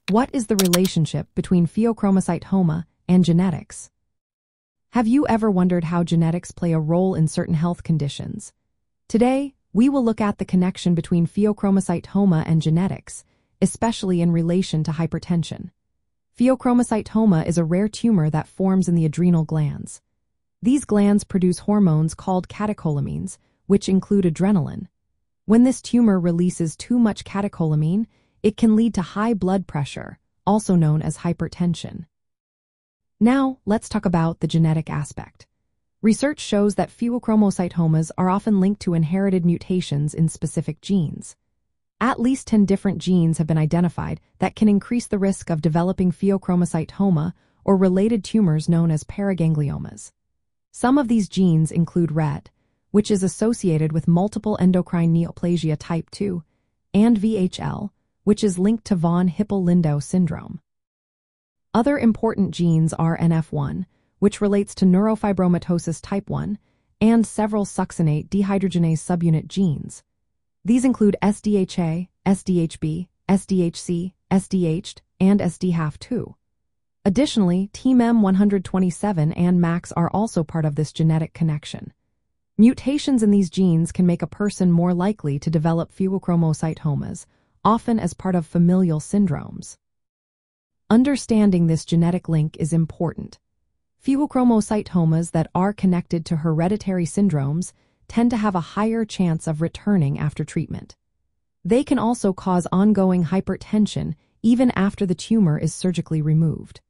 What is the relationship between pheochromocytoma and genetics? Have you ever wondered how genetics play a role in certain health conditions? Today, we will look at the connection between pheochromocytoma and genetics, especially in relation to hypertension. Pheochromocytoma is a rare tumor that forms in the adrenal glands. These glands produce hormones called catecholamines, which include adrenaline. When this tumor releases too much catecholamine, it can lead to high blood pressure, also known as hypertension. Now, let's talk about the genetic aspect. Research shows that pheochromocytomas are often linked to inherited mutations in specific genes. At least 10 different genes have been identified that can increase the risk of developing pheochromocytoma or related tumors known as paragangliomas. Some of these genes include RET, which is associated with multiple endocrine neoplasia type 2, and VHL, which is linked to von Hippel-Lindau syndrome. Other important genes are NF1, which relates to neurofibromatosis type 1, and several succinate dehydrogenase subunit genes. These include SDHA, SDHB, SDHC, SDH, and SDHAF2. Additionally, TMEM127 and MAX are also part of this genetic connection. Mutations in these genes can make a person more likely to develop pheochromocytomas, often as part of familial syndromes. Understanding this genetic link is important. Pheochromocytomas that are connected to hereditary syndromes tend to have a higher chance of returning after treatment. They can also cause ongoing hypertension even after the tumor is surgically removed.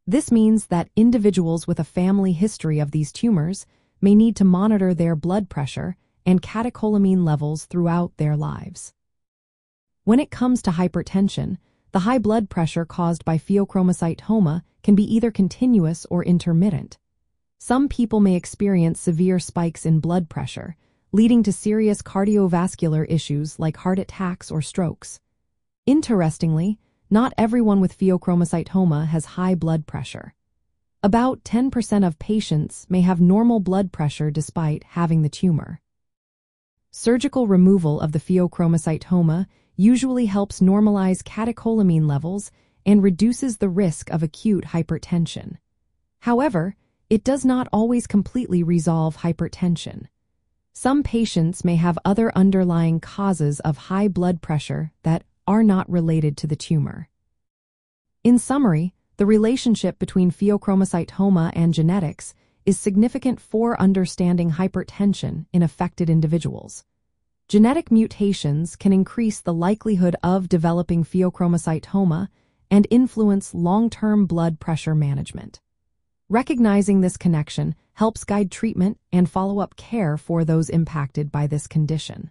This means that individuals with a family history of these tumors may need to monitor their blood pressure and catecholamine levels throughout their lives. When it comes to hypertension, the high blood pressure caused by pheochromocytoma can be either continuous or intermittent. Some people may experience severe spikes in blood pressure, leading to serious cardiovascular issues like heart attacks or strokes. Interestingly, not everyone with pheochromocytoma has high blood pressure. About 10% of patients may have normal blood pressure despite having the tumor. Surgical removal of the pheochromocytoma usually helps normalize catecholamine levels and reduces the risk of acute hypertension. However, it does not always completely resolve hypertension. Some patients may have other underlying causes of high blood pressure that are not related to the tumor. In summary, the relationship between pheochromocytoma and genetics is significant for understanding hypertension in affected individuals. Genetic mutations can increase the likelihood of developing pheochromocytoma and influence long-term blood pressure management. Recognizing this connection helps guide treatment and follow-up care for those impacted by this condition.